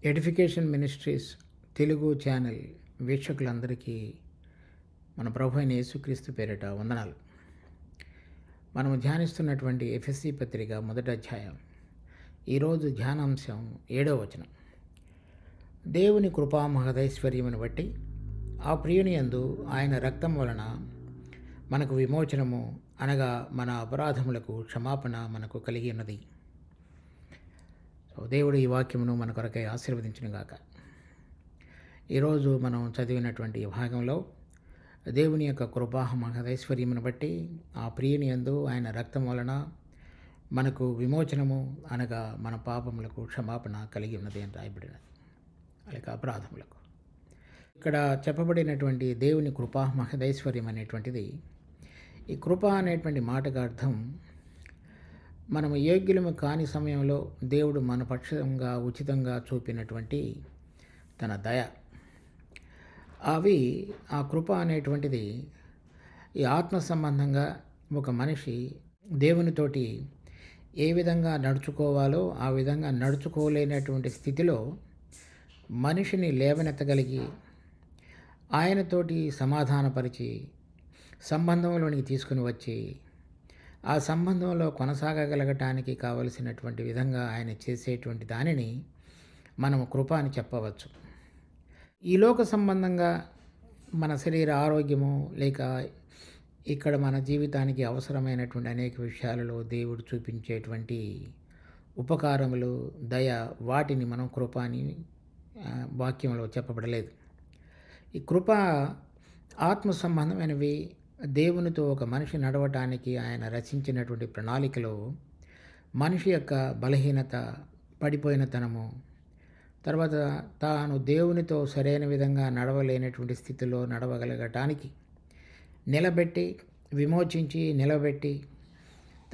Edification ministries Telugu channel వీక్షకులందరికీ మన ప్రభు అయిన యేసుక్రీస్తు పేరిట వందనాలు. మనము ధ్యానిస్తున్నటువంటి ఎఫెసీ పత్రిక మొదటి అధ్యాయం. ఈరోజు ధ్యానాంశం 7వ వచనం. దేవుని కృపా మహదైశ్వర్యమును బట్టి ఆ ప్రియుని యందు ఆయన రక్తం వలన మనకు విమోచనము, అనగా మన అపరాధములకు క్షమాపణ మనకు కలిగి ఉన్నది. దేవుడు ఈ వాక్యమును మన కొరకై ఆశీర్వదించునుగాక. ఈరోజు మనం చదివినటువంటి ఈ భాగంలో దేవుని యొక్క కృపా మహదైశ్వర్యమును బట్టి ఆ ప్రియుని యందు ఆయన రక్తం వలన మనకు విమోచనము, అనగా మన పాపములకు క్షమాపణ కలిగి ఉన్నది అని రాయబడినది, లేక అపరాధములకు. ఇక్కడ చెప్పబడినటువంటి దేవుని కృపా మహదైశ్వర్యం అనేటువంటిది, ఈ కృప అనేటువంటి మాటకు అర్థం మనము యోగ్యులము కాని సమయంలో దేవుడు మన పక్షంగా ఉచితంగా చూపినటువంటి తన దయ. ఆ కృప అనేటువంటిది ఈ ఆత్మ సంబంధంగా ఒక మనిషి దేవునితోటి ఏ విధంగా నడుచుకోవాలో ఆ విధంగా నడుచుకోలేనటువంటి స్థితిలో మనిషిని లేవనెత్తగలిగి ఆయనతోటి సమాధానపరిచి సంబంధంలోనికి తీసుకుని వచ్చి ఆ సంబంధంలో కొనసాగగలగటానికి కావలసినటువంటి విధంగా ఆయన చేసేటువంటి దానిని మనము కృప అని చెప్పవచ్చు. ఈ లోక సంబంధంగా మన శరీర ఆరోగ్యము, లేక ఇక్కడ మన జీవితానికి అవసరమైనటువంటి అనేక విషయాలలో దేవుడు చూపించేటువంటి ఉపకారములు, దయ, వాటిని మనం కృప అని వాక్యంలో చెప్పబడలేదు. ఈ కృప ఆత్మ సంబంధమైనవి. దేవునితో ఒక మనిషి నడవటానికి ఆయన రచించినటువంటి ప్రణాళికలో మనిషి యొక్క బలహీనత, పడిపోయినతనము, తర్వాత తాను దేవునితో సరైన విధంగా నడవలేనటువంటి స్థితిలో నడవగలగటానికి నిలబెట్టి, విమోచించి నిలబెట్టి,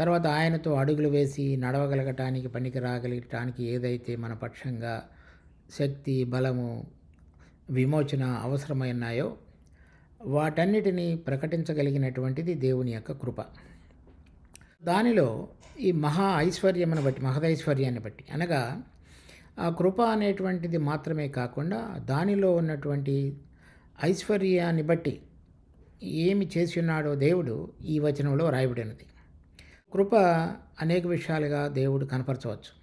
తర్వాత ఆయనతో అడుగులు వేసి నడవగలగటానికి, పనికి రాగలగటానికి ఏదైతే మన పక్షంగా శక్తి, బలము, విమోచన అవసరమైనాయో వాటన్నిటినీ ప్రకటించగలిగినటువంటిది దేవుని యొక్క కృప. దానిలో ఈ మహదైశ్వర్యాన్ని బట్టి, అనగా ఆ కృప అనేటువంటిది మాత్రమే కాకుండా దానిలో ఉన్నటువంటి ఐశ్వర్యాన్ని బట్టి ఏమి చేసి ఉన్నాడో దేవుడు ఈ వచనంలో రాయబడినది. కృప అనేక విషయాలుగా దేవుడు కనపరచవచ్చు.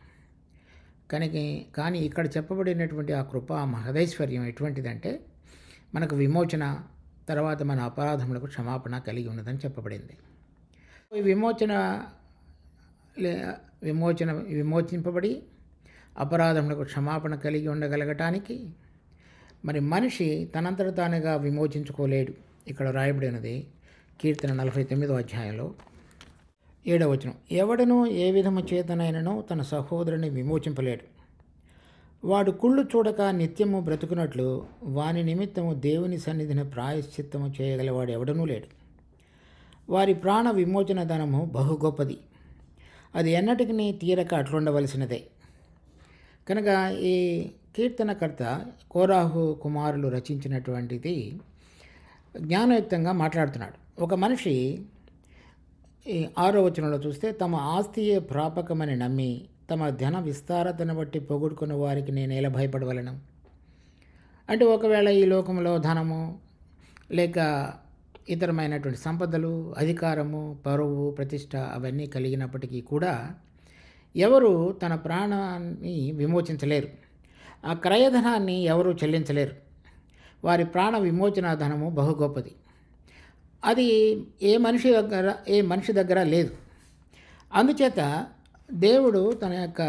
కానీ ఇక్కడ చెప్పబడినటువంటి ఆ కృప మహదైశ్వర్యం ఎటువంటిదంటే మనకు విమోచన, తర్వాత మన అపరాధములకు క్షమాపణ కలిగి ఉన్నదని చెప్పబడింది. ఈ విమోచింపబడి అపరాధములకు క్షమాపణ కలిగి ఉండగలగటానికి మరి మనిషి తనంతట తానుగా విమోచించుకోలేడు. ఇక్కడ రాయబడినది కీర్తన 49వ అధ్యాయంలో 7వ వచనం. ఎవడనూ ఏ విధము చేతనైనను తన సహోదరుని విమోచింపలేడు. వాడు కుళ్ళు చూడక నిత్యము బ్రతుకున్నట్లు వాని నిమిత్తము దేవుని సన్నిధిని ప్రాయశ్చిత్తము చేయగలవాడు ఎవడనూ లేడు. వారి ప్రాణ విమోచన ధనము బహు గొప్పది, అది ఎన్నటికీ తీరక అట్లుండవలసినదే. కనుక ఈ కీర్తనకర్త కోరాహు కుమారులు రచించినటువంటిది జ్ఞానయుక్తంగా మాట్లాడుతున్నాడు. ఒక మనిషి ఈ 6వ వచనంలో చూస్తే, తమ ఆస్తియే ప్రాపకమని నమ్మి తమ ధన విస్తారతను బట్టి పొగుడుకున్న వారికి నేను ఎలా భయపడవలను. అంటే ఒకవేళ ఈ లోకంలో ధనము, లేక ఇతరమైనటువంటి సంపదలు, అధికారము, పరువు, ప్రతిష్ట అవన్నీ కలిగినప్పటికీ కూడా ఎవరు తన ప్రాణాన్ని విమోచించలేరు. ఆ క్రయధనాన్ని ఎవరు చెల్లించలేరు. వారి ప్రాణ విమోచన ధనము బహు గొప్పది. అది ఏ మనిషి దగ్గర లేదు. అందుచేత దేవుడు తన యొక్క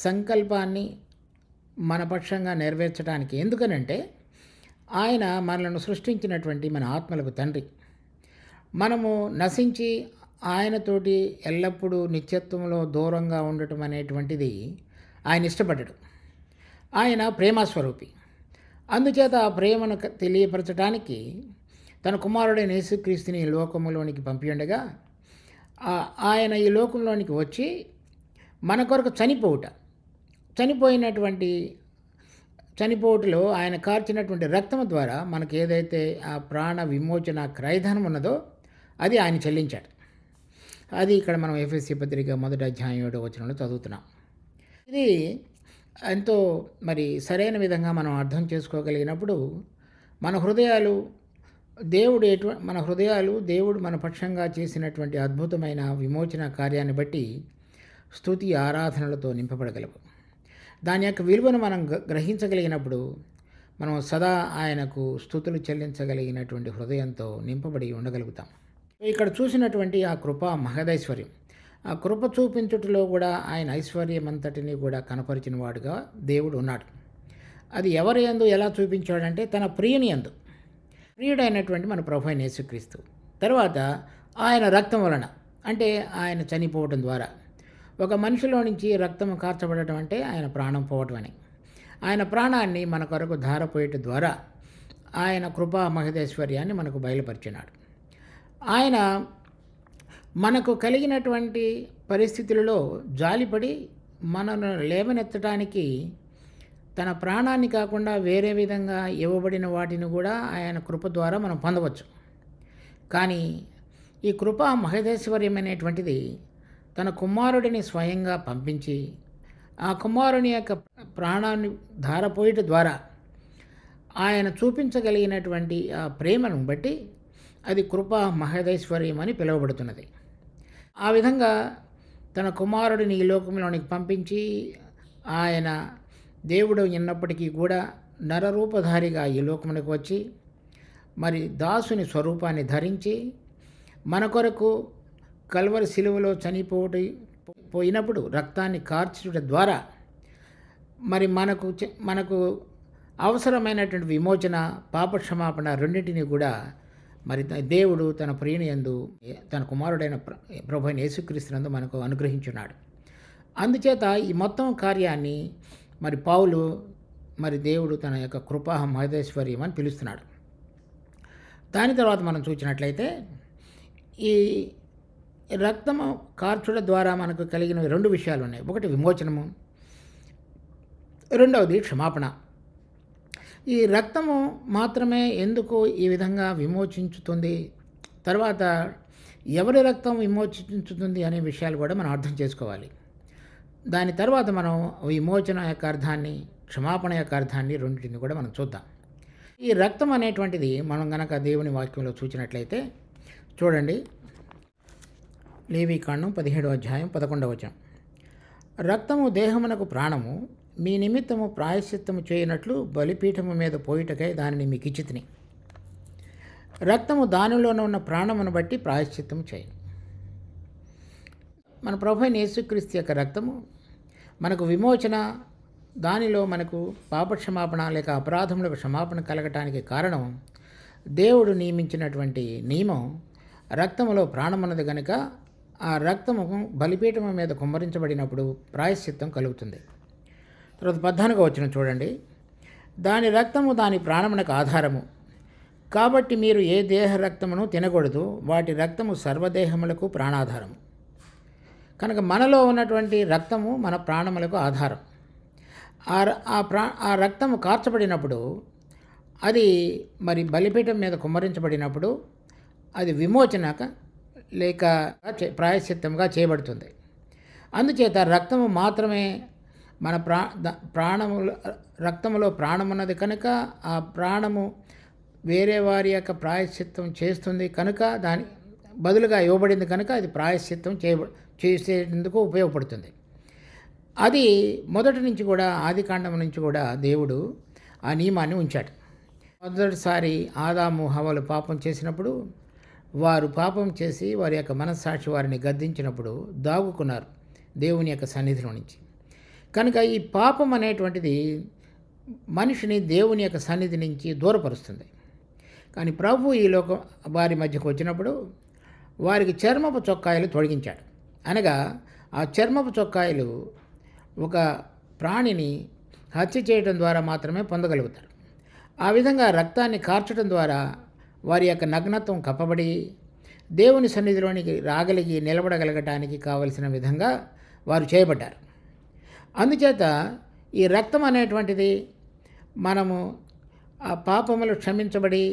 సంకల్పాన్ని మన పక్షంగా నెరవేర్చడానికి, ఎందుకనంటే ఆయన మనలను సృష్టించినటువంటి మన ఆత్మలకు తండ్రి. మనము నశించి ఆయనతోటి ఎల్లప్పుడూ నిత్యత్వంలో దూరంగా ఉండటం అనేటువంటిది ఆయన ఇష్టపడ్డాడు. ఆయన ప్రేమస్వరూపి. అందుచేత ఆ ప్రేమను తెలియపరచడానికి తన కుమారుడైన యేసుక్రీస్తుని లోకములోనికి పంపియుండగా ఆయన ఈ లోకంలోనికి వచ్చి మన కొరకు చనిపోవటంలో ఆయన కార్చినటువంటి రక్తం ద్వారా మనకు ఏదైతే ఆ ప్రాణ విమోచన క్రయధనం ఉన్నదో అది ఆయన చెల్లించాడు. అది ఇక్కడ మనం ఎఫెసీ పత్రిక 1వ అధ్యాయం 7వ వచనంలో చదువుతున్నాం. ఇది ఎంతో మరి సరైన విధంగా మనం అర్థం చేసుకోగలిగినప్పుడు మన హృదయాలు దేవుడు మన పక్షంగా చేసినటువంటి అద్భుతమైన విమోచన కార్యాన్ని బట్టి స్తుతి ఆరాధనలతో నింపబడగలవు. దాని యొక్క విలువను మనం గ్రహించగలిగినప్పుడు మనం సదా ఆయనకు స్తుతులు చెల్లించగలిగినటువంటి హృదయంతో నింపబడి ఉండగలుగుతాం. ఇక్కడ చూసినటువంటి ఆ కృప మహదైశ్వర్యం, ఆ కృప చూపించుటలో కూడా ఆయన ఐశ్వర్యమంతటిని కూడా కనపరిచిన వాడుగా దేవుడు ఉన్నాడు. అది ఎవరి యందు ఎలా చూపించాడంటే తన ప్రియుని యందు, ప్రియుడైనటువంటి మన ప్రభువైన యేసుక్రీస్తు. తర్వాత ఆయన రక్తం వలన, అంటే ఆయన చనిపోవటం ద్వారా. ఒక మనిషిలో నుంచి రక్తం కార్చబడటం అంటే ఆయన ప్రాణం పోవటం అని. ఆయన ప్రాణాన్ని మన కొరకు ధారపోయటం ద్వారా ఆయన కృపా మహదేశ్వర్యాన్ని మనకు బయలుపరిచినాడు. ఆయన మనకు కలిగినటువంటి పరిస్థితులలో జాలిపడి మనను లేవనెత్తడానికి తన ప్రాణాన్ని కాకుండా వేరే విధంగా ఇవ్వబడిన వాటిని కూడా ఆయన కృప ద్వారా మనం పొందవచ్చు. కానీ ఈ కృపా మహదేశ్వర్యం అనేటువంటిది తన కుమారుడిని స్వయంగా పంపించి ఆ కుమారుని యొక్క ప్రాణాన్ని ధారపోయట ద్వారా ఆయన చూపించగలిగినటువంటి ఆ ప్రేమను బట్టి అది కృపా మహదైశ్వర్యం అని పిలువబడుతున్నది. ఆ విధంగా తన కుమారుడిని ఈ లోకంలోనికి పంపించి ఆయన దేవుడు ఉన్నప్పటికీ కూడా నరరూపధారిగా ఈ లోకమునికి వచ్చి మరి దాసుని స్వరూపాన్ని ధరించి మన కొరకు కల్వరి శిలువలో పోయినప్పుడు రక్తాన్ని కార్చుట ద్వారా మరి మనకు అవసరమైనటువంటి విమోచన, పాపక్షమాపణ రెండింటినీ కూడా మరి దేవుడు తన ప్రియుని యందు తన కుమారుడైన ప్రభువైన యేసుక్రీస్తునందు మనకు అనుగ్రహించున్నాడు. అందుచేత ఈ మొత్తం కార్యాన్ని మరి పౌలు మరి దేవుడు తన యొక్క కృపా మహదేశ్వర్యం అని పిలుస్తున్నాడు. దాని తర్వాత మనం చూసినట్లయితే ఈ రక్తము కార్చుడ ద్వారా మనకు కలిగిన రెండు విషయాలు ఉన్నాయి. ఒకటి విమోచనము, రెండవది క్షమాపణ. ఈ రక్తము మాత్రమే ఎందుకు ఈ విధంగా విమోచించుతుంది, తర్వాత ఎవరి రక్తం విమోచించుతుంది అనే విషయాలు కూడా మనం అర్థం చేసుకోవాలి. దాని తర్వాత మనం విమోచన యొక్క అర్థాన్ని, క్షమాపణ యొక్క అర్థాన్ని రెండింటిని కూడా మనం చూద్దాం. ఈ రక్తం అనేటువంటిది మనం గనక దేవుని వాక్యంలో చూసినట్లయితే చూడండి, లేవీకాండం 17వ అధ్యాయం 11వ వచనం. రక్తము దేహమునకు ప్రాణము, మీ నిమిత్తము ప్రాయశ్చిత్తము చేయనట్లు బలిపీఠము మీద పోయిటకై దానిని మీకు ఇచ్చితిని. రక్తము దానిలోనే ఉన్న ప్రాణమును బట్టి ప్రాయశ్చిత్తము చేయను. మన ప్రభువైన యేసుక్రీస్తు యొక్క రక్తము మనకు విమోచన, దానిలో మనకు పాపక్షమాపణ లేక అపరాధములకు క్షమాపణ కలగటానికి కారణం దేవుడు నియమించినటువంటి నియమం. రక్తములో ప్రాణమున్నది కనుక ఆ రక్తము బలిపీఠము మీద కుమ్మరించబడినప్పుడు ప్రాయశ్చిత్తం కలుగుతుంది. తర్వాత 14వ వచనం చూడండి, దాని రక్తము దాని ప్రాణమునకు ఆధారము, కాబట్టి మీరు ఏ దేహ రక్తమును తినకూడదు, వాటి రక్తము సర్వదేహములకు ప్రాణాధారము. కనుక మనలో ఉన్నటువంటి రక్తము మన ప్రాణములకు ఆధారం. ఆ రక్తము కార్చబడినప్పుడు, అది మరి బలిపీఠం మీద కుమ్మరించబడినప్పుడు అది విమోచనక లేక ప్రాయశ్చిత్తంగా చేయబడుతుంది. అందుచేత రక్తము మాత్రమే మన రక్తములో ప్రాణమున్నది కనుక ఆ ప్రాణము వేరే వారి యొక్క ప్రాయశ్చిత్తం చేస్తుంది కనుక దాని బదులుగా ఇవ్వబడింది కనుక అది ప్రాయశ్చిత్తం చేసేందుకు ఉపయోగపడుతుంది. అది మొదటి నుంచి కూడా, ఆదికాండం నుంచి కూడా దేవుడు ఆ నియమాన్ని ఉంచాడు. మొదటిసారి ఆదాము హవ్వలు పాపం చేసినప్పుడు, వారు పాపం చేసి వారి యొక్క మనస్సాక్షి వారిని గద్దించినప్పుడు దాగుకున్నారు దేవుని యొక్క సన్నిధిలో నుంచి. కనుక ఈ పాపం అనేటువంటిది మనిషిని దేవుని యొక్క సన్నిధి నుంచి దూరపరుస్తుంది. కానీ ప్రభు ఈ లోకం వారి మధ్యకు వచ్చినప్పుడు వారికి చర్మపు చొక్కాయలు తొలగించాడు. అనగా ఆ చర్మపు చొక్కాయలు ఒక ప్రాణిని హత్య చేయడం ద్వారా మాత్రమే పొందగలుగుతారు. ఆ విధంగా రక్తాన్ని కార్చడం ద్వారా వారి యొక్క నగ్నత్వం కప్పబడి దేవుని సన్నిధిలోనికి రాగలిగి నిలబడగలగటానికి కావలసిన విధంగా వారు చేయబడ్డారు. అందుచేత ఈ రక్తం అనేటువంటిది మనము ఆ పాపములు క్షమించబడి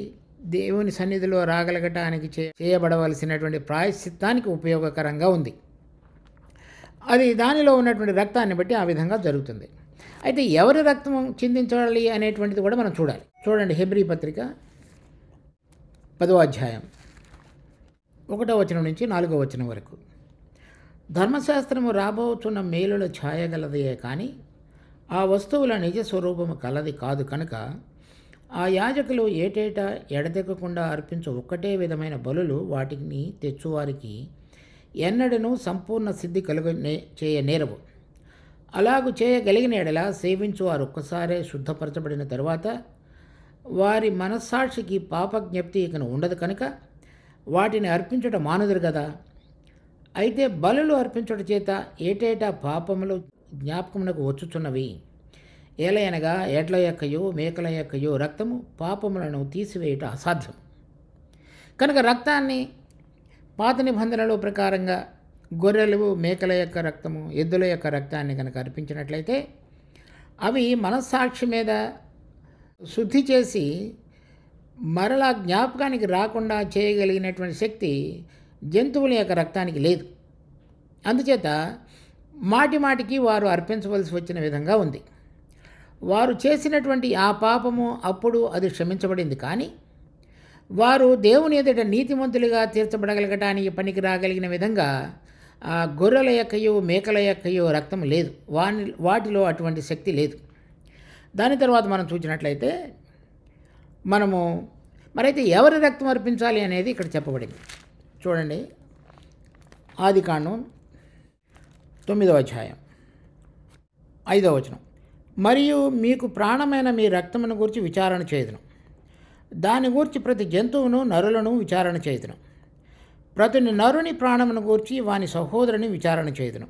దేవుని సన్నిధిలో రాగలగటానికి చేయబడవలసినటువంటి ప్రాయశ్చిత్తానికి ఉపయోగకరంగా ఉంది. అది దానిలో ఉన్నటువంటి రక్తాన్ని బట్టి ఆ విధంగా జరుగుతుంది. అయితే ఎవరి రక్తము చిందించాలి అనేటువంటిది కూడా మనం చూడాలి. చూడండి, హెబ్రీ పత్రిక 10వ అధ్యాయం 1వ వచనం నుంచి 4వ వచనం వరకు. ధర్మశాస్త్రము రాబోచున్న మేలుల ఛాయ గలదయే కానీ ఆ వస్తువుల నిజ స్వరూపము కలది కాదు కనుక ఆ యాజకులు ఏటేటా ఎడతెక్కకుండా అర్పించు ఒక్కటే విధమైన బలులు వాటిని తెచ్చువారికి ఎన్నడూ సంపూర్ణ సిద్ధి చేయనేరవు. అలాగు చేయగలిగిన ఎడల సేవించు వారు ఒక్కసారే శుద్ధపరచబడిన తరువాత వారి మనస్సాక్షికి పాపజ్ఞప్తి ఇకను ఉండదు కనుక వాటిని అర్పించుట మానుదురు కదా. అయితే బలులు అర్పించుట చేత ఏటేటా పాపములు జ్ఞాపకమునకు వచ్చుచున్నవి. ఏలయనగా ఎడ్ల యొక్కయో మేకల యొక్కయో రక్తము పాపములను తీసివేయుట అసాధ్యం. కనుక రక్తాన్ని పాత నిబంధనల ప్రకారంగా గొర్రెలు మేకల యొక్క రక్తము ఎద్దుల యొక్క రక్తాన్ని కనుక అర్పించినట్లయితే అవి మనస్సాక్షి మీద శుద్ధి చేసి మరలా జ్ఞాపకానికి రాకుండా చేయగలిగినటువంటి శక్తి జంతువుల యొక్క రక్తానికి లేదు. అందుచేత మాటిమాటికి వారు అర్పించవలసి వచ్చిన విధంగా ఉంది. వారు చేసినటువంటి ఆ పాపము అప్పుడు అది క్షమించబడింది, కానీ వారు దేవుని ఎదుట నీతిమంతులుగా తీర్చబడగలగటానికి పనికి రాగలిగిన విధంగా ఆ గొర్రెల యొక్కయో మేకల యొక్కయో రక్తం లేదు. వాటిలో అటువంటి శక్తి లేదు. దాని తర్వాత మనం చూసినట్లయితే మరైతే ఎవరి రక్తం అర్పించాలి అనేది ఇక్కడ చెప్పబడింది. చూడండి, ఆదికాండం 9వ అధ్యాయం 5వ వచనం. మరియు మీకు ప్రాణమైన మీ రక్తమును గూర్చి విచారణ చేయుదును, దాని గూర్చి ప్రతి జంతువును నరులను విచారణ చేయుదును, ప్రతి నరుని ప్రాణమును గూర్చి వాని సహోదరుని విచారణ చేయుదును.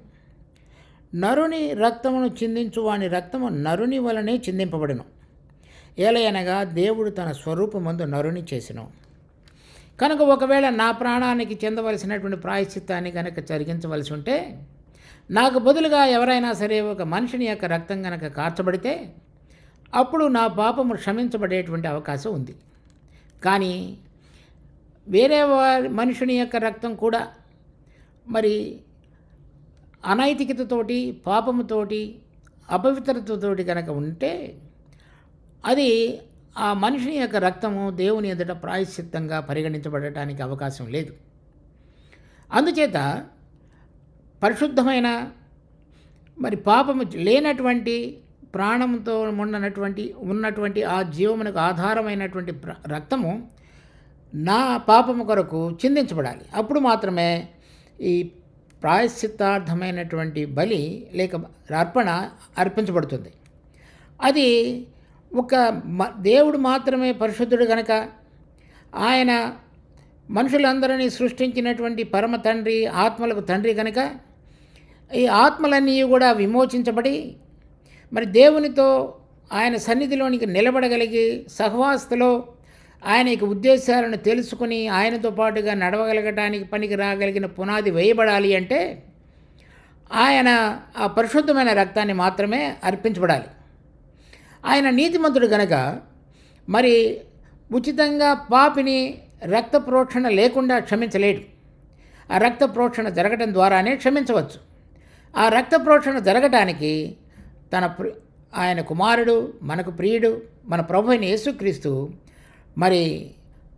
నరుని రక్తమును చిందించు వాని రక్తము నరుని వలనే చిందింపబడును. ఏలయనగా దేవుడు తన స్వరూపమందు నరుని చేసెను. కనుక ఒకవేళ నా ప్రాణానికి చెందవలసినటువంటి ప్రాయశ్చిత్తాన్ని కనుక జరిగించవలసి ఉంటే నాకు బదులుగా ఎవరైనా సరే ఒక మనిషిని యొక్క రక్తం కనుక కార్చబడితే అప్పుడు నా పాపము క్షమించబడేటువంటి అవకాశం ఉంది. కానీ వేరే మనుషుని యొక్క రక్తం కూడా మరి అనైతికతతోటి పాపముతోటి అపవిత్రతతోటి కనుక ఉంటే అది ఆ మనిషిని యొక్క రక్తము దేవుని ఎదుట ప్రాయశ్చిత్తంగా పరిగణించబడటానికి అవకాశం లేదు. అందుచేత పరిశుద్ధమైన మరి పాపము లేనటువంటి ప్రాణంతో ఉన్నటువంటి ఆ జీవమునకు ఆధారమైనటువంటి రక్తము నా పాపము కొరకు చిందించబడాలి. అప్పుడు మాత్రమే ఈ ప్రాయశ్చిత్తార్థమైనటువంటి బలి లేక అర్పణ అర్పించబడుతుంది. అది ఒక దేవుడు మాత్రమే పరిశుద్ధుడు కనుక ఆయన మనుషులందరినీ సృష్టించినటువంటి పరమ తండ్రి, ఆత్మలకు తండ్రి కనుక ఈ ఆత్మలన్నీ కూడా విమోచించబడి మరి దేవునితో ఆయన సన్నిధిలోనికి నిలబడగలిగి సహవాసతలో ఆయన యొక్క ఉద్దేశాలను తెలుసుకుని ఆయనతో పాటుగా నడవగలగటానికి పనికి రాగలిగిన పునాది వేయబడాలి అంటే ఆయన ఆ పరిశుద్ధమైన రక్తాన్ని మాత్రమే అర్పించబడాలి. ఆయన నీతిమంతుడు కనుక మరి ఉచితంగా పాపిని రక్త ప్రోక్షణ లేకుండా క్షమించలేడు. ఆ రక్త ప్రోక్షణ జరగడం ద్వారానే క్షమించవచ్చు. ఆ రక్త ప్రోక్షణ జరగటానికి ఆయన కుమారుడు, మనకు ప్రియుడు, మన ప్రభు అయిన యేసుక్రీస్తు మరి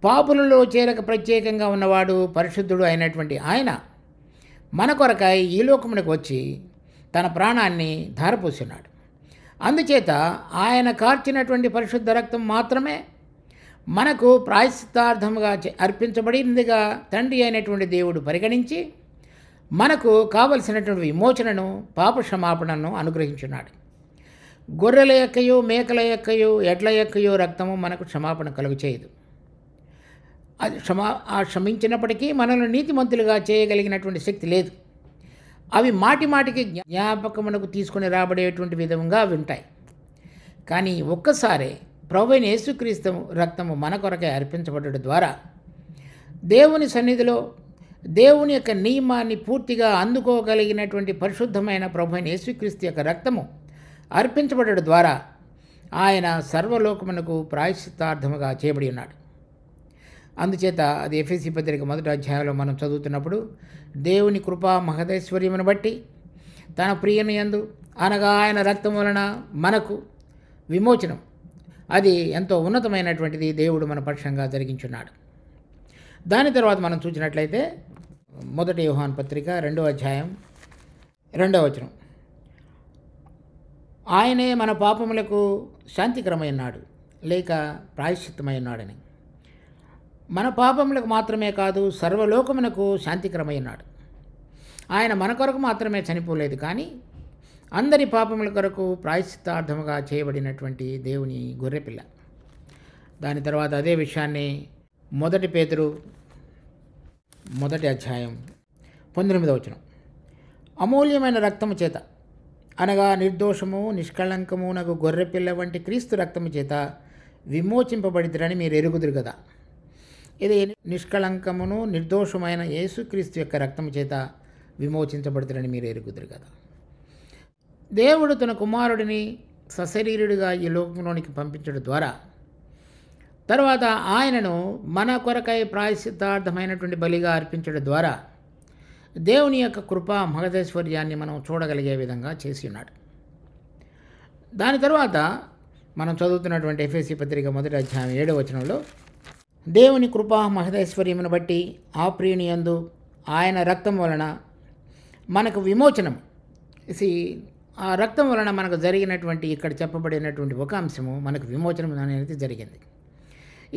పాపులలో చేరక ప్రత్యేకంగా ఉన్నవాడు, పరిశుద్ధుడు అయినటువంటి ఆయన మన కొరకై ఈ లోకమునకు వచ్చి తన ప్రాణాన్ని ధారపోస్తున్నాడు. అందుచేత ఆయన కార్చినటువంటి పరిశుద్ధ రక్తం మాత్రమే మనకు ప్రాయశ్చిత్తార్థముగా అర్పించబడిందిగా తండ్రి అయినటువంటి దేవుడు పరిగణించి మనకు కావలసినటువంటి విమోచనను, పాప క్షమాపణను అనుగ్రహించున్నాడు. గొర్రెల యొక్కయో మేకల యొక్కయో ఎడ్ల యొక్కయో రక్తము మనకు క్షమాపణ కలుగు చేయదు. అది క్షమించినప్పటికీ మనల్ని నీతిమంతులుగా చేయగలిగినటువంటి శక్తి లేదు. అవి మాటిమాటికి జ్ఞాపకమునకు తీసుకుని రాబడేటువంటి విధంగా అవి ఉంటాయి. కానీ ఒక్కసారి ప్రభువైన యేసుక్రీస్తు రక్తము మన కొరకే అర్పించబడడం ద్వారా దేవుని సన్నిధిలో దేవుని యొక్క నియమాన్ని పూర్తిగా అందుకోగలిగినటువంటి పరిశుద్ధమైన ప్రభువైన యేసుక్రీస్తు యొక్క రక్తము అర్పించబడడం ద్వారా ఆయన సర్వలోకమునకు ప్రాయశ్చిత్తార్థముగా చేయబడి ఉన్నాడు. అందుచేత అది ఎఫెసీ పత్రిక 1వ అధ్యాయంలో మనం చదువుతున్నప్పుడు దేవుని కృపా మహదైశ్వర్యమును బట్టి తన ప్రియని యందు అనగా ఆయన రక్తం వలన మనకు విమోచనం. అది ఎంతో ఉన్నతమైనటువంటిది, దేవుడు మన పక్షంగా జరిగించున్నాడు. దాని తర్వాత మనం చూసినట్లయితే 1 యోహాను పత్రిక 2వ అధ్యాయం 2వ వచనం. ఆయనే మన పాపములకు శాంతికరమైనాడు లేక ప్రాయశ్చిత్తమైనాడని. మన పాపములకు మాత్రమే కాదు, సర్వలోకమునకు శాంతికరమైనాడు. ఆయన మన కొరకు మాత్రమే చనిపోలేదు, కానీ అందరి పాపముల కొరకు ప్రాయశ్చిత్తార్థముగా చేయబడినటువంటి దేవుని గొర్రెపిల్ల. దాని తర్వాత అదే విషయాన్ని 1 పేతురు 1వ అధ్యాయం 19వ వచనం. అమూల్యమైన రక్తము చేత అనగా నిర్దోషము నిష్కళంకమునకు గొర్రెపిల్ల వంటి క్రీస్తు రక్తము చేత విమోచింపబడిద్దరని మీరు ఎరుగుదురు కదా. ఇది నిష్కళంకమును నిర్దోషమైన యేసుక్రీస్తు యొక్క రక్తము చేత విమోచించబడుతుందని మీరు ఎరుగుదురు కదా. దేవుడు తన కుమారుడిని సశరీరుడిగా ఈ లోకంలోనికి పంపించడం ద్వారా, తర్వాత ఆయనను మన కొరకై ప్రాయశ్చిత్తార్థమైనటువంటి బలిగా అర్పించడం ద్వారా దేవుని యొక్క కృపా మహదైశ్వర్యాన్ని మనం చూడగలిగే విధంగా చేసి ఉన్నాడు. దాని తర్వాత మనం చదువుతున్నటువంటి ఎఫెసీ పత్రిక 1వ అధ్యాయం 7వ వచనంలో, దేవుని కృపా మహదైశ్వర్యమును బట్టి ఆ ప్రియుని యందు ఆయన రక్తం వలన మనకు విమోచనం. ఆ రక్తం వలన మనకు జరిగినటువంటి, ఇక్కడ చెప్పబడినటువంటి ఒక అంశము, మనకు విమోచనం అనేది జరిగింది.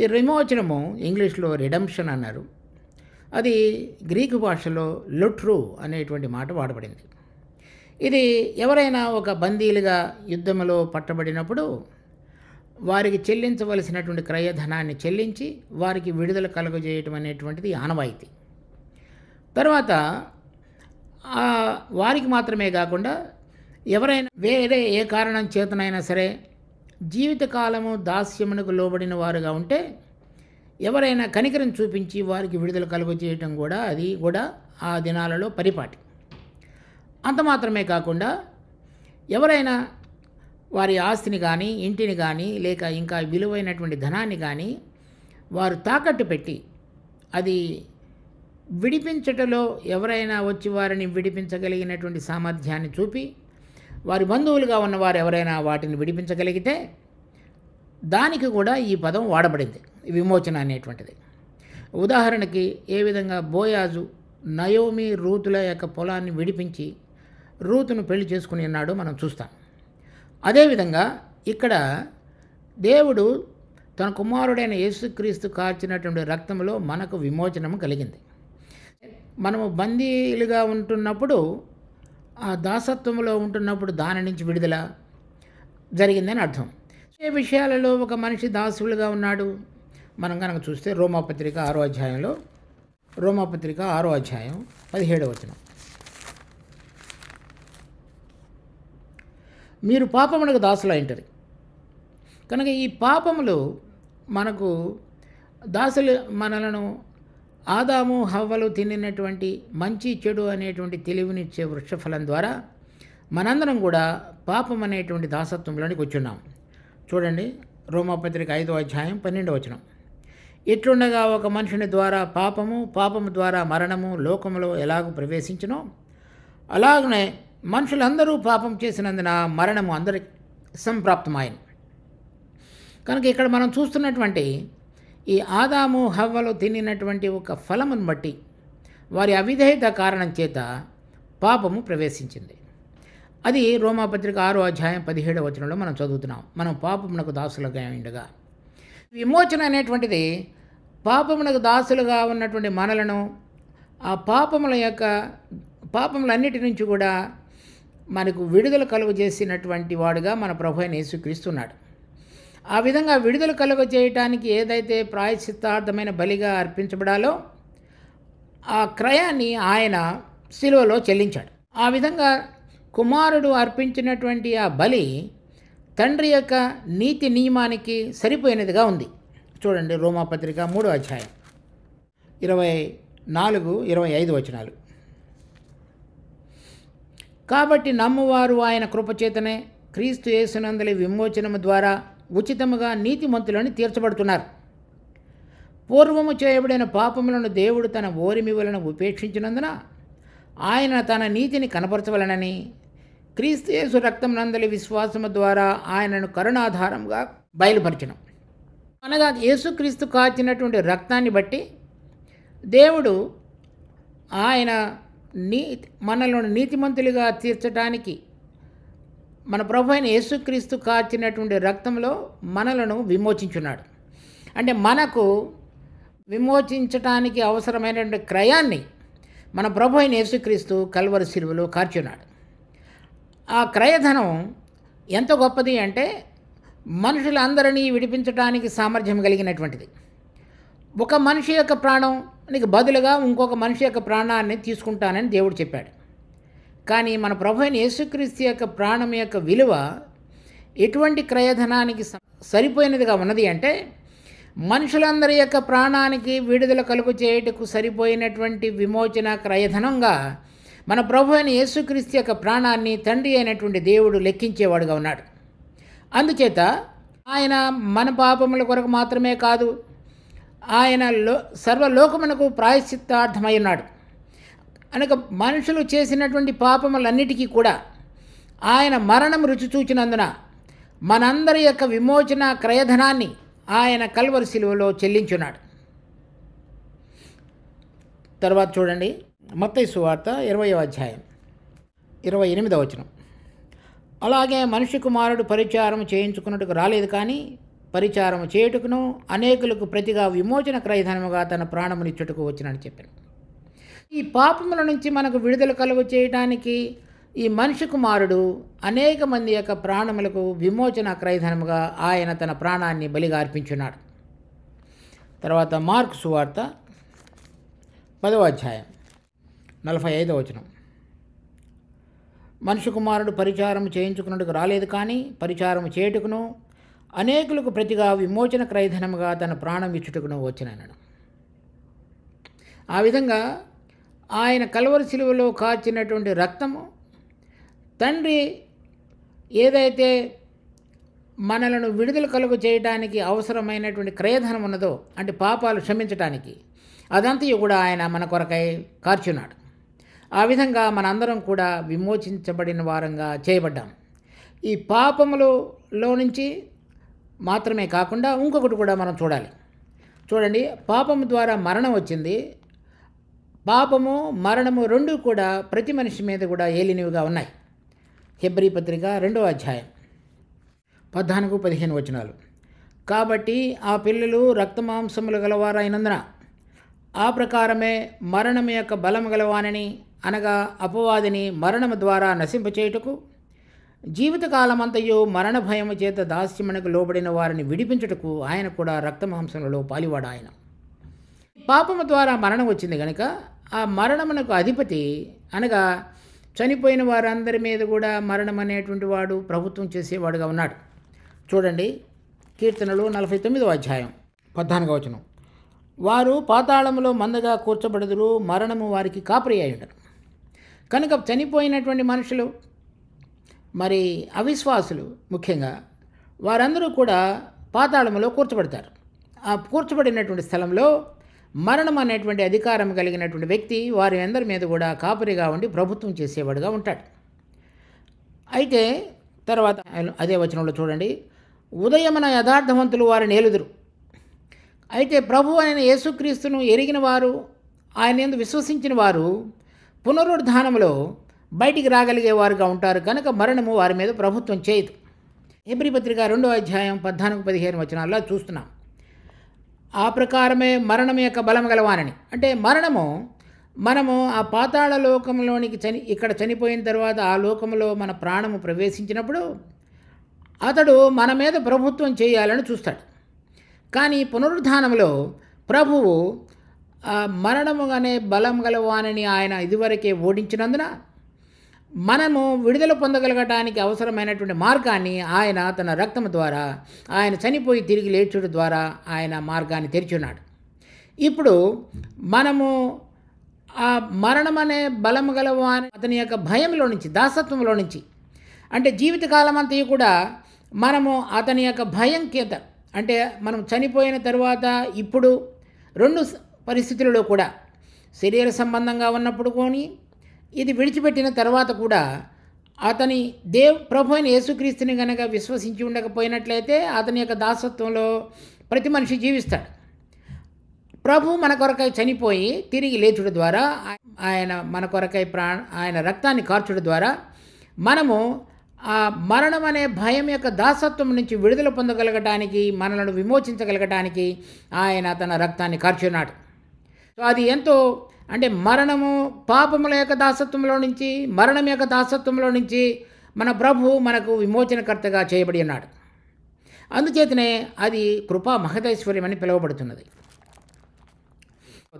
ఈ విమోచనము ఇంగ్లీష్లో రిడెంప్షన్ అన్నారు. అది గ్రీకు భాషలో లుట్రు అనేటువంటి మాట వాడబడింది. ఇది ఎవరైనా ఒక బందీలుగా యుద్ధంలో పట్టబడినప్పుడు వారికి చెల్లించవలసినటువంటి క్రయధనాన్ని చెల్లించి వారికి విడుదల కలుగజేయటం అనేటువంటిది ఆనవాయితీ. తర్వాత వారికి మాత్రమే కాకుండా ఎవరైనా వేరే ఏ కారణం చేతనైనా సరే జీవితకాలము దాస్యమునకు లోబడిన వారుగా ఉంటే ఎవరైనా కనికరం చూపించి వారికి విడుదల కలుగజేయటం కూడా, అది కూడా ఆ దినాలలో పరిపాటి. అంత మాత్రమే కాకుండా ఎవరైనా వారి ఆస్తిని కానీ, ఇంటిని కానీ, లేక ఇంకా విలువైనటువంటి ధనాన్ని కానీ వారు తాకట్టు పెట్టి అది విడిపించటలో ఎవరైనా వచ్చి వారిని విడిపించగలిగినటువంటి సామర్థ్యాన్ని చూపి వారి బంధువులుగా ఉన్నవారు ఎవరైనా వాటిని విడిపించగలిగితే దానికి కూడా ఈ పదం వాడబడింది, విమోచన అనేటువంటిది. ఉదాహరణకి ఏ విధంగా బోయాజు నయోమి రూతుల యొక్క పొలాన్ని విడిపించి రూతును పెళ్లి చేసుకుని ఉన్నాడో మనం చూస్తాం. అదేవిధంగా ఇక్కడ దేవుడు తన కుమారుడైన యేసుక్రీస్తు కార్చినటువంటి రక్తంలో మనకు విమోచనము కలిగింది. మనము బందీలుగా ఉంటున్నప్పుడు, ఆ దాసత్వంలో ఉంటున్నప్పుడు దాని నుంచి విడుదల జరిగిందని అర్థం. ఏ విషయాలలో ఒక మనిషి దాసులుగా ఉన్నాడు మనం కనుక చూస్తే రోమాపత్రిక 6వ అధ్యాయంలో, రోమాపత్రిక 6వ అధ్యాయం 17వ వచనం. మీరు పాపమునకు దాసులైంటారు కనుక ఈ పాపములు మనకు దాసులు, మనలను ఆదాము హవ్వలు తినినటువంటి మంచి చెడు అనేటువంటి తెలివినిచ్చే వృక్షఫలం ద్వారా మనందరం కూడా పాపం అనేటువంటి దాసత్వంలోనికి వచ్చున్నాం. చూడండి, రోమాపత్రిక 5వ అధ్యాయం 12వ వచనం. ఇట్లుండగా ఒక మనుషుని ద్వారా పాపము ద్వారా మరణము లోకములో ఎలాగూ ప్రవేశించునో అలాగనే మనుషులందరూ పాపం చేసినందున మరణము అందరికి సంప్రాప్తమైంది. కనుక ఇక్కడ మనం చూస్తున్నటువంటి ఈ ఆదాము హవ్వలు తినినటువంటి ఒక ఫలమును బట్టి వారి అవిధేయత కారణం చేత పాపము ప్రవేశించింది. అది రోమాపత్రిక 6వ అధ్యాయం 17వ వచనంలో మనం చదువుతున్నాం. మనం పాపమునకు దాసులుగా ఉండగా, విమోచన అనేటువంటిది పాపమునకు దాసులుగా ఉన్నటువంటి మనలను ఆ పాపములన్నిటి నుంచి కూడా మనకు విడుదల కలుగజేసినటువంటి వాడుగా మన ప్రభు అయిన యేసుక్రీస్తు ఉన్నాడు. ఆ విధంగా విడుదల కలుగజేయటానికి ఏదైతే ప్రాయశ్చిత్తార్థమైన బలిగా అర్పించబడాలో ఆ క్రయాన్ని ఆయన శిలువలో చెల్లించాడు. ఆ విధంగా కుమారుడు అర్పించినటువంటి ఆ బలి తండ్రి యొక్క నీతి నియమానికి సరిపోయినదిగా ఉంది. చూడండి, రోమాపత్రిక 3వ అధ్యాయం 24-25 వచనాలు. కాబట్టి నమ్మువారు ఆయన కృపచేతనే క్రీస్తు యేసునందలి విమోచనము ద్వారా ఉచితముగా నీతిమంతులను తీర్చబడుతున్నారు. పూర్వము చేయబడిన పాపములను దేవుడు తన ఓరిమి వలన ఉపేక్షించినందున ఆయన తన నీతిని కనపరచవలనని క్రీస్తు యేసు రక్తం నందలి విశ్వాసము ద్వారా ఆయనను కరుణాధారంగా బయలుపరచడం. అనగా యేసుక్రీస్తు కాచినటువంటి రక్తాన్ని బట్టి దేవుడు ఆయన మనల్ని నీతిమంతులుగా తీర్చడానికి మన ప్రభు అయిన యేసుక్రీస్తు కాచినటువంటి రక్తంలో మనలను విమోచించున్నాడు. అంటే మనకు విమోచించటానికి అవసరమైనటువంటి క్రయాన్ని మన ప్రభు అయిన యేసుక్రీస్తు కల్వరి శిలువలో కార్చున్నాడు. ఆ క్రయధనం ఎంత గొప్పది అంటే మనుషులందరినీ విడిపించడానికి సామర్థ్యం కలిగినటువంటిది. ఒక మనిషి యొక్క ప్రాణానికి బదులుగా ఇంకొక మనిషి యొక్క ప్రాణాన్ని తీసుకుంటానని దేవుడు చెప్పాడు. కానీ మన ప్రభు అయిన యేసుక్రీస్తు యొక్క ప్రాణం యొక్క విలువ ఎటువంటి క్రయధనానికి సరిపోయినదిగా ఉన్నది అంటే మనుషులందరి యొక్క ప్రాణానికి విడుదల కలుగు చేయుటకు సరిపోయినటువంటి విమోచన క్రయధనంగా మన ప్రభు అయిన యేసుక్రీస్తు యొక్క ప్రాణాన్ని తండ్రి అయినటువంటి దేవుడు లెక్కించేవాడుగా ఉన్నాడు. అందుచేత ఆయన మన పాపముల కొరకు మాత్రమే కాదు, ఆయన సర్వలోకమునకు ప్రాయశ్చిత్తార్థమై ఉన్నాడు. అనగా మనుషులు చేసినటువంటి పాపములన్నిటికీ కూడా ఆయన మరణం రుచి చూచినందున మనందరి యొక్క విమోచన క్రయధనాన్ని ఆయన కల్వరి శిలువలో చెల్లించున్నాడు. తర్వాత చూడండి, మత్తయి సువార్త 20వ అధ్యాయం 28వ వచనం. అలాగే మనిషి కుమారుడు పరిచారం చేయించుకున్నట్టుకు రాలేదు, కానీ పరిచారం చేయుటకును అనేకులకు ప్రతిగా విమోచన క్రయధనముగా తన ప్రాణమునిచ్చుటకు వచ్చినని చెప్పాను. ఈ పాపముల నుంచి మనకు విడుదల కలుగు చేయడానికి ఈ మనిషి కుమారుడు అనేక మంది యొక్క ప్రాణములకు విమోచన క్రయధనముగా ఆయన తన ప్రాణాన్ని బలిగా అర్పించున్నాడు. తర్వాత మార్కు సువార్త 10వ అధ్యాయం 45వ వచనం. మనిషి కుమారుడు పరిచారం చేయించుకున్నట్టుకు రాలేదు, కానీ పరిచారం చేయుటకును అనేకులకు ప్రతిగా విమోచన క్రయధనముగా తన ప్రాణం ఇచ్చుటకును వచ్చినన్నాడు. ఆ విధంగా ఆయన కల్వరి శిలువలో కార్చినటువంటి రక్తము తండ్రి ఏదైతే మనలను విడుదల కలుగు చేయడానికి అవసరమైనటువంటి క్రయధనం ఉన్నదో, అంటే పాపాలు క్షమించటానికి, అదంతా కూడా ఆయన మన కొరకై కార్చున్నాడు. ఆ విధంగా మనందరం కూడా విమోచించబడిన వారంగా చేయబడ్డాం. ఈ పాపములో నుంచి మాత్రమే కాకుండా ఇంకొకటి కూడా మనం చూడండి, పాపము ద్వారా మరణం వచ్చింది. పాపము మరణము రెండూ కూడా ప్రతి మనిషి మీద కూడా ఏలినవిగా ఉన్నాయి. హెబ్రీ పత్రిక 2వ అధ్యాయం 14-15 వచనాలు. కాబట్టి ఆ పిల్లలు రక్తమాంసములు గలవారైనందున ఆ ప్రకారమే మరణము యొక్క బలము గలవానని, అనగా అపవాదిని మరణము ద్వారా నశింపచేయుటకు, జీవితకాలమంతయు మరణ భయము చేత దాస్యమునకు లోబడిన వారిని విడిపించుటకు ఆయన కూడా రక్తమాంసములలో పాలివాడు. ఆయన పాపము ద్వారా మరణం వచ్చింది కనుక ఆ మరణమునకు అధిపతి, అనగా చనిపోయిన వారందరి మీద కూడా మరణం అనేటువంటి వాడు ప్రభుత్వం చేసేవాడుగా ఉన్నాడు. చూడండి, కీర్తనలు 49వ అధ్యాయం 14వ వచనం. వారు పాతాళములో మందగా కూర్చబడుదురు, మరణము వారికి కాపరి అయి ఉండరు. కనుక చనిపోయినటువంటి మనుషులు, మరి అవిశ్వాసులు ముఖ్యంగా, వారందరూ కూడా పాతాళములో కూర్చబడతారు. ఆ కూర్చబడినటువంటి స్థలంలో మరణం అనేటువంటి అధికారం కలిగినటువంటి వ్యక్తి వారి అందరి మీద కూడా కాపరిగా ఉండి ప్రభుత్వం చేసేవాడుగా ఉంటాడు. అయితే తర్వాత అదే వచనంలో చూడండి, ఉదయమున యథార్థవంతులు వారిని ఏలుదురు. అయితే ప్రభు అయిన యేసుక్రీస్తును ఎరిగిన వారు, ఆయన యందు విశ్వసించిన వారు పునరుద్ధానములో బయటికి రాగలిగేవారుగా ఉంటారు. కనుక మరణము వారి మీద ప్రభుత్వం చేయదు. హెబ్రీ పత్రిక 2వ అధ్యాయం 14-15 వచనాల్లో చూస్తున్నాం. ఆ ప్రకారమే మరణం యొక్క బలం గలవానని, అంటే మనము ఆ పాతాళ లోకంలోనికి ఇక్కడ చనిపోయిన తర్వాత ఆ లోకంలో మన ప్రాణము ప్రవేశించినప్పుడు అతడు మన మీద ప్రభుత్వం చేయాలని చూస్తాడు. కానీ పునరుద్ధానంలో ప్రభువు మరణము అనే బలం గలవానని ఆయన ఇదివరకే ఓడించినందున మనము విడుదల పొందగలగటానికి అవసరమైనటువంటి మార్గాన్ని ఆయన తన రక్తము ద్వారా, ఆయన చనిపోయి తిరిగి లేచుట ద్వారా ఆయన మార్గాన్ని తెరిచున్నాడు. ఇప్పుడు మనము ఆ మరణం అనే బలము గలవాని అతని యొక్క భయంలో నుంచి, దాసత్వంలో నుంచి, అంటే జీవితకాలం అంతా కూడా మనము అతని యొక్క భయం చేత, అంటే మనం చనిపోయిన తర్వాత ఇప్పుడు 2 పరిస్థితులలో కూడా, శరీర సంబంధంగా ఉన్నప్పుడు కొని ఇది విడిచిపెట్టిన తర్వాత కూడా అతని ప్రభు అయిన యేసుక్రీస్తుని కనుక విశ్వసించి ఉండకపోయినట్లయితే అతని యొక్క దాసత్వంలో ప్రతి మనిషి జీవిస్తాడు. ప్రభు మన కొరకై చనిపోయి తిరిగి లేచుడు ద్వారా, ఆయన మన కొరకై ఆయన రక్తాన్ని కార్చుడు ద్వారా మనము ఆ మరణం అనే భయం యొక్క దాసత్వం నుంచి విడుదల పొందగలగటానికి, మనలను విమోచించగలగటానికి ఆయన తన రక్తాన్ని కార్చున్నాడు. సో అది ఎంతో, అంటే మరణము, పాపముల యొక్క దాసత్వంలో నుంచి, మరణం యొక్క దాసత్వంలో నుంచి మన ప్రభు మనకు విమోచనకర్తగా చేయబడి ఉన్నాడు. అందుచేతనే అది కృపా మహదైశ్వర్యం అని పిలువబడుతున్నది.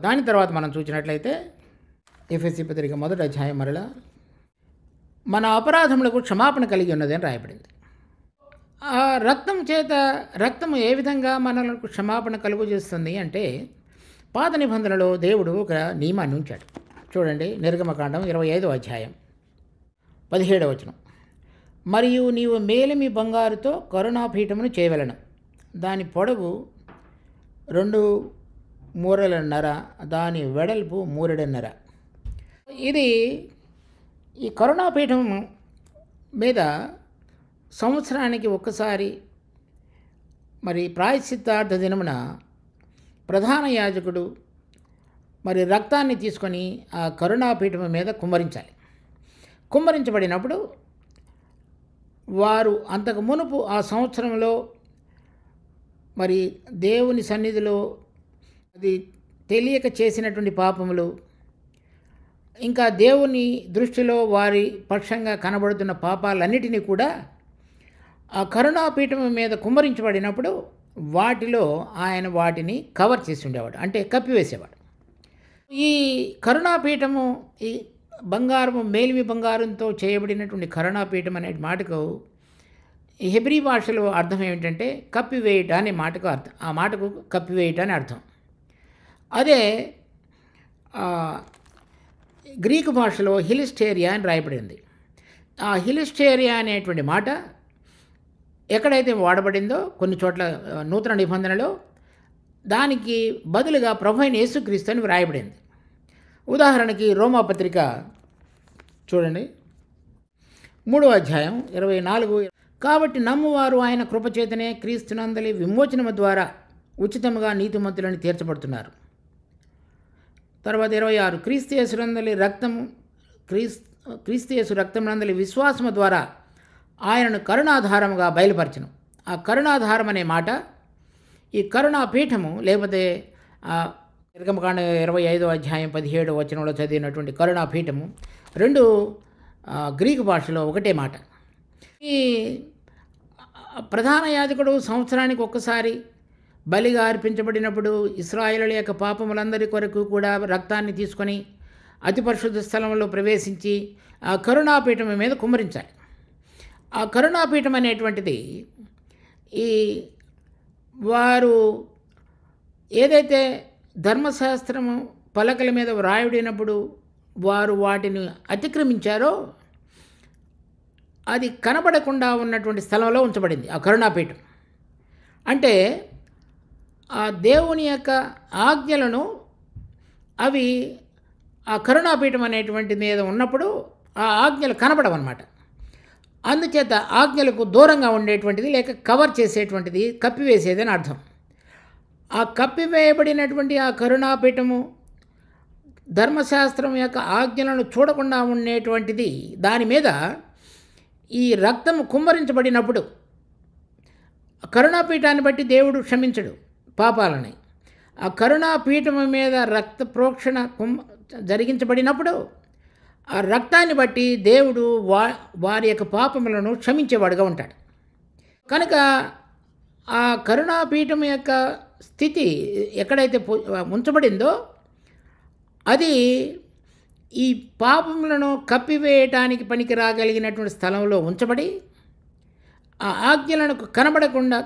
దాని తర్వాత మనం చూసినట్లయితే ఎఫెసీ పత్రిక 1వ అధ్యాయం మరలా మన అపరాధములకు క్షమాపణ కలిగి ఉన్నది అని రాయబడింది. ఆ రక్తము ఏ విధంగా మనకు క్షమాపణ కలుగు చేస్తుంది అంటే, పాత నిబంధనలో దేవుడు ఒక నియమాన్ని ఉంచాడు. చూడండి, నిర్గమకాండం 25వ అధ్యాయం 17వ వచనం. మరియు నీవు మేలిమి బంగారుతో కరుణాపీఠమును చేయవలెను, దాని పొడవు 2 మూరలన్నర, దాని వెడల్పు 3 మూరెడున్నర. ఇది ఈ కరుణాపీఠం మీద సంవత్సరానికి ఒక్కసారి మరి ప్రాయశ్చిత్తార్థ దినమున ప్రధాన యాజకుడు మరి రక్తాన్ని తీసుకొని ఆ కరుణాపీఠం మీద కుమ్మరించాలి. కుమ్మరించబడినప్పుడు వారు అంతకు మునుపు ఆ సంవత్సరంలో మరి దేవుని సన్నిధిలో అది తెలియక చేసినటువంటి పాపములు, ఇంకా దేవుని దృష్టిలో వారి పక్షంగా కనబడుతున్న పాపాలన్నిటినీ కూడా ఆ కరుణాపీఠం మీద కుమ్మరించబడినప్పుడు వాటిలో ఆయన వాటిని కవర్ చేసి ఉండేవాడు, అంటే కప్పివేసేవాడు. ఈ కరుణాపీఠము, ఈ బంగారము, మేలిమి బంగారంతో చేయబడినటువంటి కరుణాపీఠం అనే మాటకు ఈ హెబ్రీ భాషలో అర్థం ఏమిటంటే కప్పివేయట అనే మాటకు అర్థం. ఆ మాటకు కప్పివేయట అని అర్థం. అదే గ్రీకు భాషలో హిలిస్టేరియా అని రాయబడింది. ఆ హిలిస్టేరియా అనేటువంటి మాట ఎక్కడైతే వాడబడిందో కొన్ని చోట్ల నూతన నిబంధనలో దానికి బదులుగా ప్రభు అయిన యేసుక్రీస్తు అని వ్రాయబడింది. ఉదాహరణకి రోమాపత్రిక చూడండి, 3వ అధ్యాయం 24. కాబట్టి నమ్మువారు ఆయన కృపచేతనే క్రీస్తునందలి విమోచనము ద్వారా ఉచితముగా నీతిమంతులని తీర్చబడుతున్నారు. తర్వాత 26, క్రీస్తు యేసు రక్తమునందలి విశ్వాసము ద్వారా ఆయనను కరుణాధారముగా బయలుపరచను. ఆ కరుణాధారం అనే మాట, ఈ కరుణాపీఠము లేకపోతే నిర్గమకాండ 25వ అధ్యాయం 17వ వచనంలో చదివినటువంటి కరుణాపీఠము రెండు గ్రీకు భాషలో ఒకటే మాట. ఈ ప్రధాన యాజకుడు సంవత్సరానికి ఒక్కసారి బలిగా అర్పించబడినప్పుడు ఇశ్రాయేలుల యొక్క పాపములందరి కొరకు కూడా రక్తాన్ని తీసుకొని అతి పరిశుద్ధ స్థలంలో ప్రవేశించి ఆ కరుణాపీఠం మీద కుమ్మరించాలి. ఆ కరుణాపీఠం అనేటువంటిది ఈ వారు ఏదైతే ధర్మశాస్త్రము పలకల మీద వ్రాయబడినప్పుడు వారు వాటిని అతిక్రమించారో అది కనబడకుండా ఉన్నటువంటి స్థలంలో ఉంచబడింది ఆ కరుణాపీఠం. అంటే ఆ దేవుని యొక్క ఆజ్ఞలను అవి ఆ కరుణాపీఠం అనేటువంటి మీద ఉన్నప్పుడు ఆ ఆజ్ఞలు కనబడవన్నమాట. అందుచేత ఆజ్ఞలకు దూరంగా ఉండేటువంటిది, లేక కవర్ చేసేటువంటిది, కప్పివేసేది అని అర్థం. ఆ కప్పివేయబడినటువంటి ఆ కరుణాపీఠము ధర్మశాస్త్రం యొక్క ఆజ్ఞలను చూడకుండా ఉండేటువంటిది, దాని మీద ఈ రక్తము కుమ్మరించబడినప్పుడు కరుణాపీఠాన్ని బట్టి దేవుడు క్షమించడు పాపాలని. ఆ కరుణాపీఠము మీద రక్త ప్రోక్షణ జరిగించబడినప్పుడు ఆ రక్తాన్ని బట్టి దేవుడు వారి యొక్క పాపములను క్షమించేవాడుగా ఉంటాడు. కనుక ఆ కరుణాపీఠం యొక్క స్థితి ఎక్కడైతే ఉంచబడిందో అది ఈ పాపములను కప్పివేయటానికి పనికి రాగలిగినటువంటి స్థలంలో ఉంచబడి ఆ ఆజ్ఞలను కనబడకుండా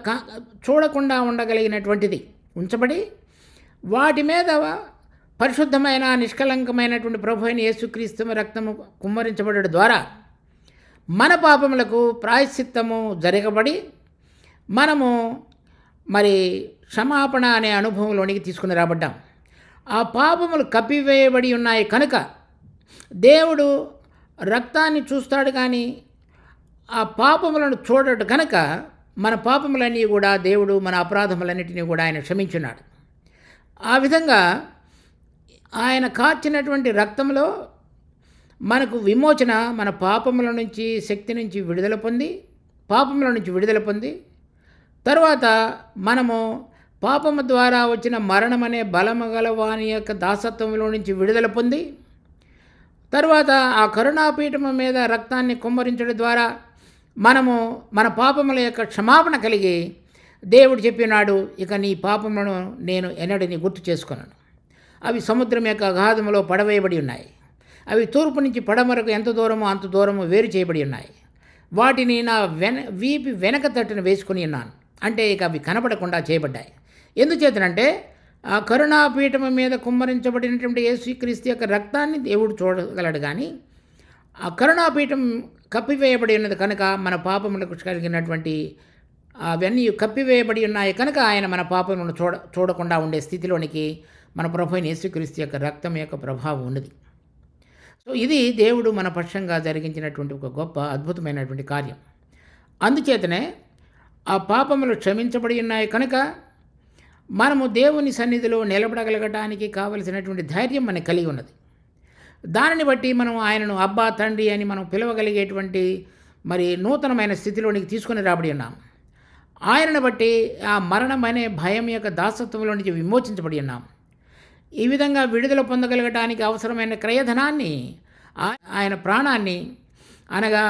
చూడకుండా ఉండగలిగినటువంటిది ఉంచబడి వాటి మీద పరిశుద్ధమైన నిష్కలంకమైనటువంటి ప్రభు అయిన యేసుక్రీస్తు రక్తము కుమ్మరించబడడం ద్వారా మన పాపములకు ప్రాయశ్చిత్తము జరగబడి మనము మరి క్షమాపణ అనే అనుభవంలోనికి తీసుకుని రాబడ్డాం. ఆ పాపములు కప్పివేయబడి ఉన్నాయి కనుక దేవుడు రక్తాన్ని చూస్తాడు కానీ ఆ పాపములను చూడడు కనుక మన పాపములన్నీ కూడా దేవుడు మన అపరాధములన్నిటినీ కూడా ఆయన క్షమించున్నాడు. ఆ విధంగా ఆయన కార్చినటువంటి రక్తంలో మనకు విమోచన, మన పాపముల నుంచి, శక్తి నుంచి విడుదల పొంది, పాపముల నుంచి విడుదల పొంది, తరువాత మనము పాపము ద్వారా వచ్చిన మరణం అనే బలము గల వాని యొక్క దాసత్వంలో నుంచి విడుదల పొంది, తరువాత ఆ కరుణాపీఠము మీద రక్తాన్ని కుమ్మరించడం ద్వారా మనము మన పాపముల యొక్క క్షమాపణ కలిగి, దేవుడు చెప్పినాడు, ఇక నీ పాపములను నేను ఎన్నడని గుర్తు చేసుకున్నాను. అవి సముద్రం యొక్క అగాధములో పడవేయబడి ఉన్నాయి. అవి తూర్పు నుంచి పడమరకు ఎంత దూరమో అంత దూరము వేరు చేయబడి ఉన్నాయి. వాటిని నా వీపి వెనక తట్టును వేసుకుని ఉన్నాను. అంటే ఇక అవి కనపడకుండా చేయబడ్డాయి. ఎందుచేతనంటే ఆ కరుణాపీఠము మీద కుమ్మరించబడినటువంటి యేసుక్రీస్తు యొక్క రక్తాన్ని దేవుడు చూడగలడు, కానీ ఆ కరుణాపీఠం కప్పివేయబడి ఉన్నది కనుక మన పాపములకు కలిగినటువంటి అవన్నీ కప్పివేయబడి ఉన్నాయి కనుక ఆయన మన పాపములను చూడకుండా ఉండే స్థితిలోనికి మన ప్రభు యేసుక్రీస్తు యొక్క రక్తం యొక్క ప్రభావం ఉన్నది. సో ఇది దేవుడు మన పక్షంగా జరిగించినటువంటి ఒక గొప్ప అద్భుతమైనటువంటి కార్యం. అందుచేతనే ఆ పాపములు క్షమించబడి ఉన్నాయి కనుక మనము దేవుని సన్నిధిలో నిలబడగలగటానికి కావలసినటువంటి ధైర్యం మనకు కలిగి ఉన్నది. దానిని బట్టి మనం ఆయనను అబ్బా తండ్రి అని మనం పిలవగలిగేటువంటి మరి నూతనమైన స్థితిలోనికి తీసుకుని రాబడి ఉన్నాం. ఆయనను బట్టి ఆ మరణం అనే భయం యొక్క దాసత్వంలో నుంచి విమోచించబడి ఉన్నాం. ఈ విధంగా విడుదల పొందగలగటానికి అవసరమైన క్రయధనాన్ని, ఆయన ప్రాణాన్ని, అనగా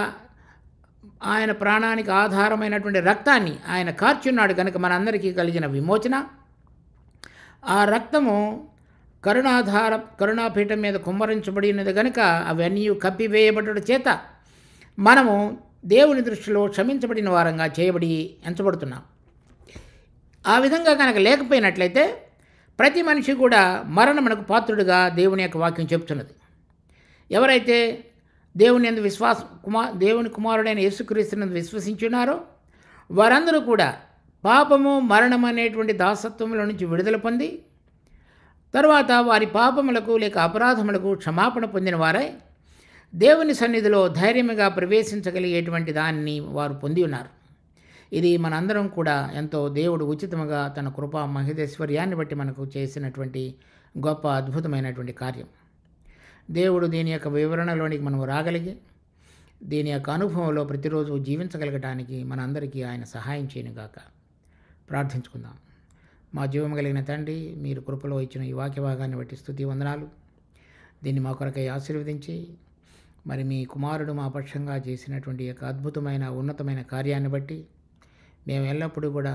ఆయన ప్రాణానికి ఆధారమైనటువంటి రక్తాన్ని ఆయన కార్చున్నాడు కనుక మనందరికీ కలిగిన విమోచన, ఆ రక్తము కరుణాపీఠం మీద కుమ్మరించబడినది కనుక అవన్నీ కప్పివేయబడ్డ చేత మనము దేవుని దృష్టిలో క్షమించబడిన వారంగా చేయబడి ఎంచబడుతున్నాం. ఆ విధంగా కనుక లేకపోయినట్లయితే ప్రతి మనిషి కూడా మరణమునకు పాత్రుడుగా దేవుని యొక్క వాక్యం చెబుతున్నది. ఎవరైతే దేవుని యందు దేవుని కుమారుడైన యేసుక్రీస్తునందు విశ్వసించున్నారో వారందరూ కూడా పాపము, మరణం అనేటువంటి దాసత్వంలో నుంచి విడుదల పొంది, తరువాత వారి పాపములకు లేక అపరాధములకు క్షమాపణ పొందిన వారై దేవుని సన్నిధిలో ధైర్యముగా ప్రవేశించగలిగేటువంటి దాన్ని వారు పొంది ఉన్నారు. ఇది మనందరం కూడా ఎంతో దేవుడు ఉచితముగా తన కృపా మహిదేశ్వర్యాన్ని బట్టి మనకు చేసినటువంటి గొప్ప అద్భుతమైనటువంటి కార్యం. దేవుడు దీని యొక్క వివరణలోనికి మనం రాగలిగి దీని యొక్క అనుభవంలో ప్రతిరోజు జీవించగలగటానికి మనందరికీ ఆయన సహాయం చేయనుగాక. ప్రార్థించుకుందాం. మా జీవం కలిగిన తండ్రి, మీరు కృపలో ఇచ్చిన ఈ వాక్య భాగాన్ని బట్టి స్తుతి వందనాలు. దీన్ని మా కొరకై ఆశీర్వదించి మరి మీ కుమారుడు మా పక్షంగా చేసినటువంటి యొక్క అద్భుతమైన ఉన్నతమైన కార్యాన్ని బట్టి మేము ఎల్లప్పుడూ కూడా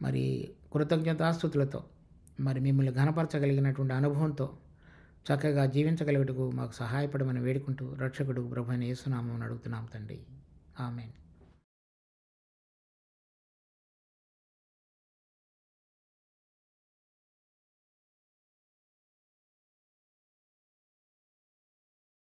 మరి కృతజ్ఞతాస్తుతులతో మరి మిమ్మల్ని ఘనపరచగలిగినటువంటి అనుభవంతో చక్కగా జీవించగలుగుటకు మాకు సహాయపడమని వేడుకుంటూ రక్షకుడు ప్రభువైన యేసునామమున అడుగుతున్నాం తండ్రి. ఆమేన్.